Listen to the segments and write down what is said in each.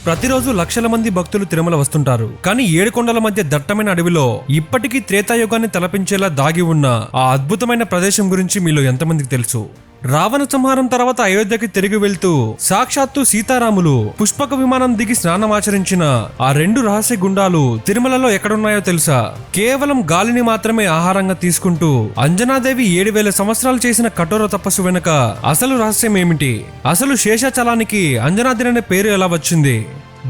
ప్రతిరోజు లక్షల మంది భక్తులు తిరుమల వస్తుంటారు. కానీ 7 కొండల మధ్య దట్టమైన అడవిలో ఇప్పటికీ త్రేతాయుగాన్ని తలపించేలా దాగి ఉన్న ఆ అద్భుతమైన ప్రదేశం గురించి మీలో ఎంతమందికి తెలుసు? రావణ సంహారం తర్వాత అయోధ్యకి తిరిగి వెళ్తూ సాక్షాత్తు సీతారాములు పుష్పక విమానం దిగి స్నానమాచరించిన ఆ 2 రహస్య గుండాలు తిరుమలలో ఎక్కడున్నాయో తెలుసా? కేవలం గాలిని మాత్రమే ఆహారంగా తీసుకుంటూ అంజనాదేవి 7000 సంవత్సరాలు చేసిన కఠోర తపస్సు వెనుక అసలు రహస్యం ఏమిటి? అసలు శేషాచలానికి అంజనాద్రి అనే పేరు ఎలా వచ్చింది?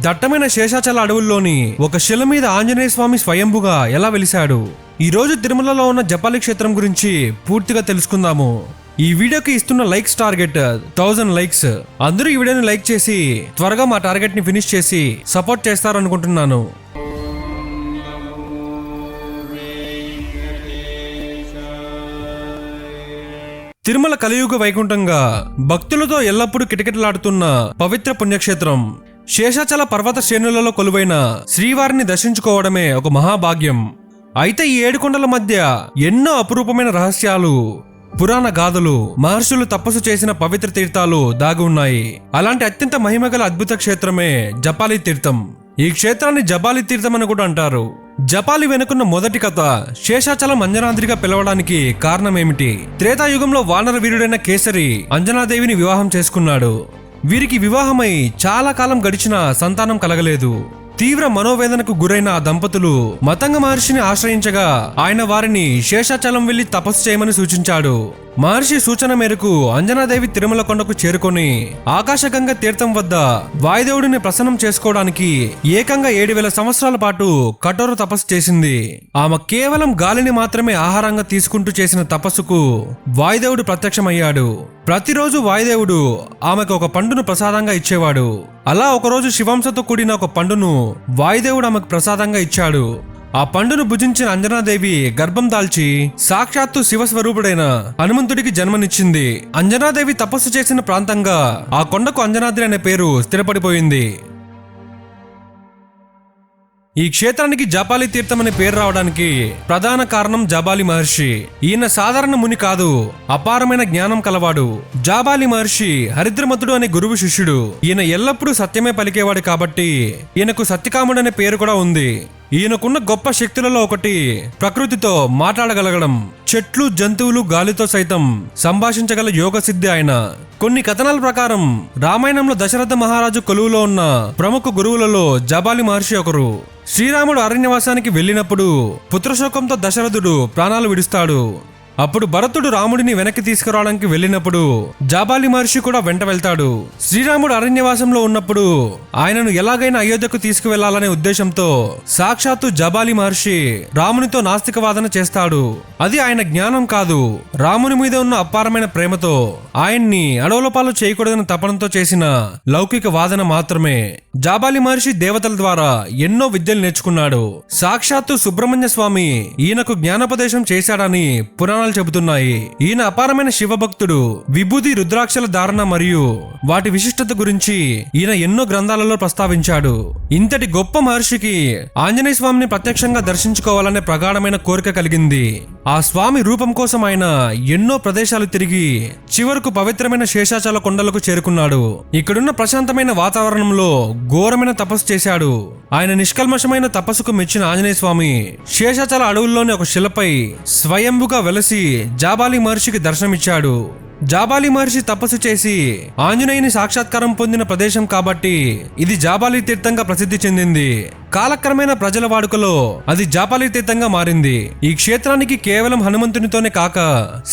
దట్టమైన శేషాచల అడవుల్లోని ఒక శిల మీద ఆంజనేయ స్వామి స్వయంభుగా ఎలా వెలిశాడు? ఈ రోజు తిరుమలలో ఉన్న జపాలి క్షేత్రం గురించి పూర్తిగా తెలుసుకుందాము. ఈ వీడియోకి ఇస్తున్న లైక్స్ టార్గెట్ 1000 లైక్స్. అందరూ ఈ వీడియోని లైక్ చేసి త్వరగా మా టార్గెట్ ని ఫినిష్ చేసి సపోర్ట్ చేస్తారనుకుంటున్నాను. తిరుమల కలియుగ వైకుంఠంగా భక్తులతో ఎల్లప్పుడూ కిటకిటలాడుతున్న పవిత్ర పుణ్యక్షేత్రం. శేషాచల పర్వత శ్రేణులలో కొలువైన శ్రీవారిని దర్శించుకోవడమే ఒక మహాభాగ్యం. అయితే ఈ 7 కొండల మధ్య ఎన్నో అపురూపమైన రహస్యాలు, పురాణ గాథలు, మహర్షులు తపస్సు చేసిన పవిత్ర తీర్థాలు దాగి ఉన్నాయి. అలాంటి అత్యంత మహిమగల అద్భుత క్షేత్రమే జపాలి తీర్థం. ఈ క్షేత్రాన్ని జబాలి తీర్థం అని కూడా అంటారు. జపాలి వెనుకున్న మొదటి కథ శేషాచలం అంజనాద్రిగా పిలవడానికి కారణమేమిటి? త్రేతాయుగంలో వానర వీరుడైన కేసరి అంజనాదేవిని వివాహం చేసుకున్నాడు. వీరికి వివాహమై చాలా కాలం గడిచిన సంతానం కలగలేదు. తీవ్ర మనోవేదనకు గురైన ఆ దంపతులు మతంగ మహర్షిని ఆశ్రయించగా ఆయన వారిని శేషాచలం వెళ్లి తపస్సు చేయమని సూచించాడు. మహర్షి సూచన మేరకు అంజనాదేవి తిరుమల కొండకు చేరుకొని ఆకాశగంగ తీర్థం వద్ద వాయుదేవుడిని ప్రసన్నం చేసుకోవడానికి ఏకంగా 7000 సంవత్సరాల పాటు కఠోర తపస్సు చేసింది. ఆమె కేవలం గాలిని మాత్రమే ఆహారంగా తీసుకుంటూ చేసిన తపస్సుకు వాయుదేవుడు ప్రత్యక్షమయ్యాడు. ప్రతిరోజు వాయుదేవుడు ఆమెకు ఒక పండును ప్రసాదంగా ఇచ్చేవాడు. అలా ఒకరోజు శివాంశతో కూడిన ఒక పండును వాయుదేవుడు ఆమెకు ప్రసాదంగా ఇచ్చాడు. ఆ పండును భుజించిన అంజనాదేవి గర్భం దాల్చి సాక్షాత్తు శివస్వరూపుడైన హనుమంతుడికి జన్మనిచ్చింది. అంజనాదేవి తపస్సు చేసిన ప్రాంతంగా ఆ కొండకు అంజనాద్రి అనే పేరు స్థిరపడిపోయింది. ఈ క్షేత్రానికి జపాలి తీర్థం అనే పేరు రావడానికి ప్రధాన కారణం జాబాలి మహర్షి. ఈయన సాధారణ ముని కాదు, అపారమైన జ్ఞానం కలవాడు. జాబాలి మహర్షి హరిద్రమతుడు అనే గురువు శిష్యుడు. ఈయన ఎల్లప్పుడూ సత్యమే పలికేవాడు కాబట్టి ఈయనకు సత్యకాముడు అనే పేరు కూడా ఉంది. ఈయనకున్న గొప్ప శక్తులలో ఒకటి ప్రకృతితో మాట్లాడగలగడం. చెట్లు, జంతువులు, గాలితో సైతం సంభాషించగల యోగ సిద్ధి ఆయన. కొన్ని కథనాల ప్రకారం రామాయణంలో దశరథ మహారాజు కొలువులో ఉన్న ప్రముఖ గురువులలో జబాలి మహర్షి ఒకరు. శ్రీరాముడు అరణ్యవాసానికి వెళ్ళినప్పుడు పుత్రశోకంతో దశరథుడు ప్రాణాలు విడుస్తాడు. అప్పుడు భరతుడు రాముడిని వెనక్కి తీసుకురావడానికి వెళ్ళినప్పుడు జాబాలి మహర్షి కూడా వెంట వెళ్తాడు. శ్రీరాముడు అరణ్యవాసంలో ఉన్నప్పుడు ఆయనను ఎలాగైనా అయోధ్యకు తీసుకువెళ్లాలనే ఉద్దేశంతో సాక్షాత్తు జాబాలి మహర్షి రామునితో నాస్తికవాదన చేస్తాడు. అది ఆయన జ్ఞానం కాదు, రాముని మీద ఉన్న అపారమైన ప్రేమతో ఆయన్ని అడవులపాలు చేయకూడదని తపనంతో చేసిన లౌకిక వాదన మాత్రమే. జాబాలి మహర్షి దేవతల ద్వారా ఎన్నో విద్యలు నేర్చుకున్నాడు. సాక్షాత్తు సుబ్రహ్మణ్య స్వామి ఈయనకు జ్ఞానోపదేశం చేశాడని పురాణాలు చెబుతున్నాయి. ఈయన అపారమైన శివభక్తుడు. విభూది, రుద్రాక్షల ధారణ మరియు వాటి విశిష్టత గురించి ఈయన ఎన్నో గ్రంథాలలో ప్రస్తావించాడు. ఇంతటి గొప్ప మహర్షికి ఆంజనేయ స్వామిని ప్రత్యక్షంగా దర్శించుకోవాలనే ప్రగాఢమైన కోరిక కలిగింది. ఆ స్వామి రూపం కోసం ఆయన ఎన్నో ప్రదేశాలు తిరిగి చివరకు పవిత్రమైన శేషాచల కొండలకు చేరుకున్నాడు. ఇక్కడున్న ప్రశాంతమైన వాతావరణంలో ఘోరమైన తపస్సు చేశాడు. ఆయన నిష్కల్మషమైన తపస్సుకు మెచ్చిన ఆంజనేయ స్వామి శేషాచల అడవుల్లోని ఒక శిలపై స్వయంభుగా వెలసి జాబాలి మహర్షికి దర్శనమిచ్చాడు. జాబాలి మహర్షి తపస్సు చేసి ఆంజనేయుని సాక్షాత్కారం పొందిన ప్రదేశం కాబట్టి ఇది జాబాలి తీర్థంగా ప్రసిద్ధి చెందింది. కాలక్రమేణా ప్రజల వాడుకలో అది జాబాలి తీర్థంగా మారింది. ఈ క్షేత్రానికి కేవలం హనుమంతునితోనే కాక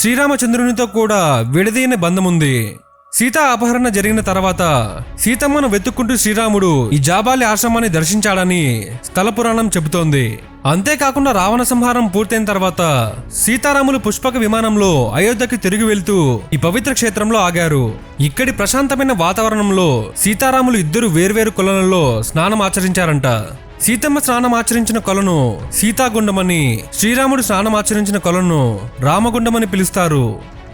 శ్రీరామచంద్రునితో కూడా విడదీయని బంధం ఉంది. సీతా అపహరణ జరిగిన తర్వాత సీతమ్మను వెతుక్కుంటూ శ్రీరాముడు ఈ జాబాలి ఆశ్రమాన్ని దర్శించాడని స్థల పురాణం చెబుతోంది. అంతేకాకుండా రావణ సంహారం పూర్తయిన తర్వాత సీతారాములు పుష్పక విమానంలో అయోధ్యకి తిరిగి వెళ్తూ ఈ పవిత్ర క్షేత్రంలో ఆగారు. ఇక్కడి ప్రశాంతమైన వాతావరణంలో సీతారాములు ఇద్దరు వేర్వేరు కొలనుల్లో స్నానం ఆచరించారంట. సీతమ్మ స్నానం ఆచరించిన కొలను సీతాగుండమని, శ్రీరాముడు స్నానం ఆచరించిన కొలను రామగుండమని పిలుస్తారు.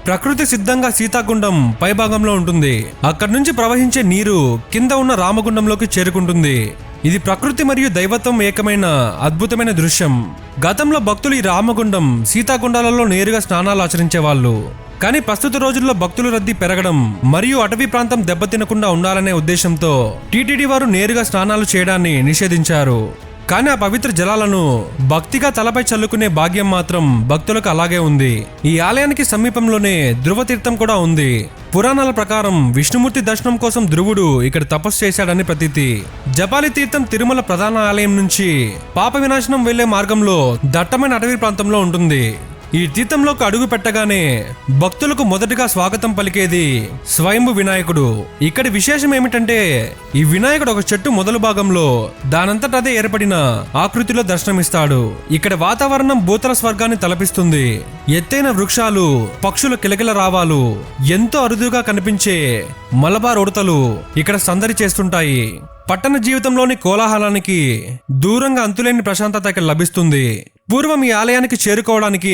ప్రకృతి సిద్ధంగా సీతాగుండం పైభాగంలో ఉంటుంది. అక్కడి నుంచి ప్రవహించే నీరు కింద ఉన్న రామగుండంలోకి చేరుకుంటుంది. ఇది ప్రకృతి మరియు దైవత్వం ఏకమైన అద్భుతమైన దృశ్యం. గతంలో భక్తులు ఈ రామగుండం, సీతాగుండాలలో నేరుగా స్నానాలు ఆచరించేవాళ్ళు. కానీ ప్రస్తుత రోజుల్లో భక్తుల రద్దీ పెరగడం మరియు అటవీ ప్రాంతం దెబ్బతినకుండా ఉండాలనే ఉద్దేశంతో టీటీడీ వారు నేరుగా స్నానాలు చేయడాన్ని నిషేధించారు. కానీ ఆ పవిత్ర జలాలను భక్తిగా తలపై చల్లుకునే భాగ్యం మాత్రం భక్తులకు అలాగే ఉంది. ఈ ఆలయానికి సమీపంలోనే ధ్రువ తీర్థం కూడా ఉంది. పురాణాల ప్రకారం విష్ణుమూర్తి దర్శనం కోసం ధ్రువుడు ఇక్కడ తపస్సు చేశాడని ప్రతీతి. జపాలి తీర్థం తిరుమల ప్రధాన ఆలయం నుంచి పాప వినాశనం వెళ్లే మార్గంలో దట్టమైన అటవీ ప్రాంతంలో ఉంటుంది. ఈ తీర్థంలోకి అడుగు పెట్టగానే భక్తులకు మొదటిగా స్వాగతం పలికేది స్వయంభు వినాయకుడు. ఇక్కడి విశేషం ఏమిటంటే ఈ వినాయకుడు ఒక చెట్టు మొదలు భాగంలో దానంతటదే ఏర్పడిన ఆకృతిలో దర్శనమిస్తాడు. ఇక్కడ వాతావరణం భూతల స్వర్గాన్ని తలపిస్తుంది. ఎత్తైన వృక్షాలు, పక్షుల కిలకిల రావాలు, ఎంతో అరుదుగా కనిపించే మలబార్ ఉడతలు ఇక్కడ సందడి చేస్తుంటాయి. పట్టణ జీవితంలోని కోలాహలానికి దూరంగా అంతులేని ప్రశాంతత ఇక్కడ లభిస్తుంది. పూర్వం ఈ ఆలయానికి చేరుకోవడానికి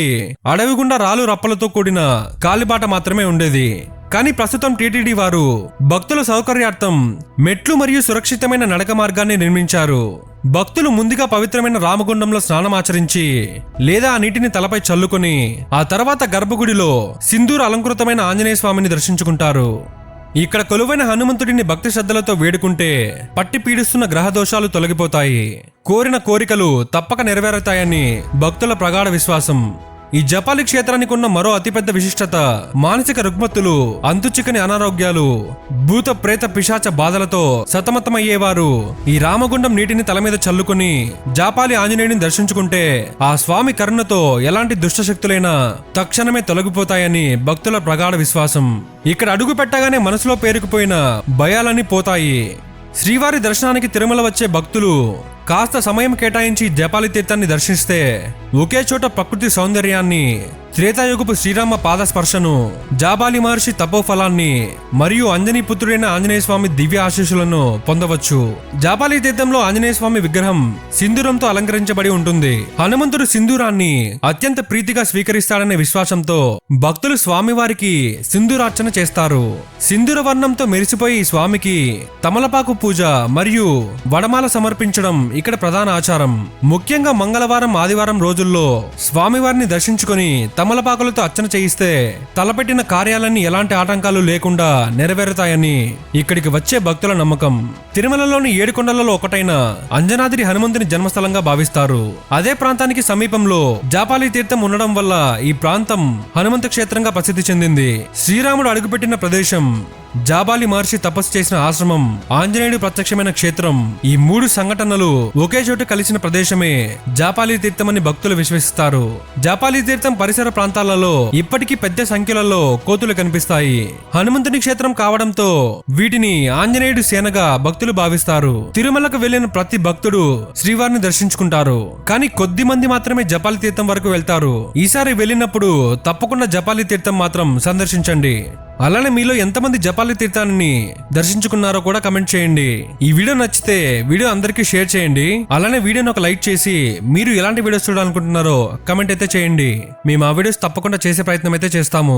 అడవి గుండా రాలు రప్పలతో కూడిన కాలిబాట మాత్రమే ఉండేది. కానీ ప్రస్తుతం టీటీడీ వారు భక్తుల సౌకర్యార్థం మెట్లు మరియు సురక్షితమైన నడక మార్గాన్ని నిర్మించారు. భక్తులు ముందుగా పవిత్రమైన రామగుండంలో స్నానమాచరించి లేదా ఆ నీటిని తలపై చల్లుకొని ఆ తర్వాత గర్భగుడిలో సింధూర అలంకృతమైన ఆంజనేయ స్వామిని దర్శించుకుంటారు. ఇక్కడ కొలువైన హనుమంతుడిని భక్తి శ్రద్ధలతో వేడుకుంటే పట్టి పీడిస్తున్న గ్రహ దోషాలు తొలగిపోతాయి, కోరిన కోరికలు తప్పక నెరవేరుతాయని భక్తుల ప్రగాఢ విశ్వాసం. ఈ జపాలి క్షేత్రానికి ఉన్న మరో అతిపెద్ద విశిష్టత మానసిక రుగ్మతులు, అంతుచిక్కని అనారోగ్యాలు, భూత ప్రేత పిశాచ బాధలతో సతమతమయ్యేవారు ఈ రామగుండం నీటిని తల మీద చల్లుకుని జాపాలి ఆంజనేయుడిని దర్శించుకుంటే ఆ స్వామి కరుణతో ఎలాంటి దుష్టశక్తులైనా తక్షణమే తొలగిపోతాయని భక్తుల ప్రగాఢ విశ్వాసం. ఇక్కడ అడుగు పెట్టగానే మనసులో పేరుకుపోయిన భయాలన్నీ పోతాయి. శ్రీవారి దర్శనానికి తిరుమల వచ్చే భక్తులు కాస్త సమయం కేటాయించి జపాలి తీర్థాన్ని దర్శిస్తే ఒకే చోట ప్రకృతి సౌందర్యాన్ని, త్రేతాయుగపు శ్రీరామ పాదస్పర్శను, జాబాలి మహర్షి తపోఫలాన్ని మరియు అంజనీ పుత్రుడైన ఆంజనేయ స్వామి దివ్య ఆశీస్సులను పొందవచ్చు. జాబాలి తీర్థంలో ఆంజనేయ స్వామి విగ్రహం సింధూరంతో అలంకరించబడి ఉంటుంది. హనుమంతుడు సింధూరాన్ని అత్యంత ప్రీతిగా స్వీకరిస్తాడనే విశ్వాసంతో భక్తులు స్వామివారికి సింధూరార్చన చేస్తారు. సింధూర వర్ణంతో మెరిసిపోయి ఈ స్వామికి తమలపాకు పూజ మరియు వడమాల సమర్పించడం ఇక్కడ ప్రధాన ఆచారం. ముఖ్యంగా మంగళవారం, ఆదివారం రోజుల్లో స్వామివారిని దర్శించుకొని తమలపాకులతో అర్చన చేయిస్తే తలపెట్టిన కార్యాలన్నీ ఎలాంటి ఆటంకాలు లేకుండా నెరవేరుతాయని ఇక్కడికి వచ్చే భక్తుల నమ్మకం. తిరుమలలోని 7 కొండలలో ఒకటైన అంజనాద్రి హనుమంతుని జన్మస్థలంగా భావిస్తారు. అదే ప్రాంతానికి సమీపంలో జాపాలి తీర్థం ఉండడం వల్ల ఈ ప్రాంతం హనుమంత క్షేత్రంగా ప్రసిద్ధి చెందింది. శ్రీరాముడు అడుగుపెట్టిన ప్రదేశం, జాబాలి మహర్షి తపస్సు చేసిన ఆశ్రమం, ఆంజనేయుడు ప్రత్యక్షమైన క్షేత్రం, ఈ 3 సంఘటనలు ఒకే చోట కలిసిన ప్రదేశమే జాపాలి తీర్థమని భక్తులు విశ్వసిస్తారు. జాపాలి తీర్థం పరిసర ప్రాంతాలలో ఇప్పటికీ పెద్ద సంఖ్యలలో కోతులు కనిపిస్తాయి. హనుమంతుని క్షేత్రం కావడంతో వీటిని ఆంజనేయుడు సేనగా భక్తులు భావిస్తారు. తిరుమలకు వెళ్లిన ప్రతి భక్తుడు శ్రీవారిని దర్శించుకుంటారు. కానీ కొద్ది మంది మాత్రమే జపాలి తీర్థం వరకు వెళ్తారు. ఈసారి వెళ్ళినప్పుడు తప్పకుండా జపాలి తీర్థం మాత్రం సందర్శించండి. అలానే మీలో ఎంతమంది జపాలి తీర్థాన్ని దర్శించుకున్నారో కూడా కమెంట్ చేయండి. ఈ వీడియో నచ్చితే వీడియో అందరికీ షేర్ చేయండి. అలానే వీడియోని ఒక లైక్ చేసి మీరు ఎలాంటి వీడియోస్ చూడాలనుకుంటున్నారో కమెంట్ అయితే చేయండి. మేము ఆ వీడియోస్ తప్పకుండా చేసే ప్రయత్నం అయితే చేస్తాము.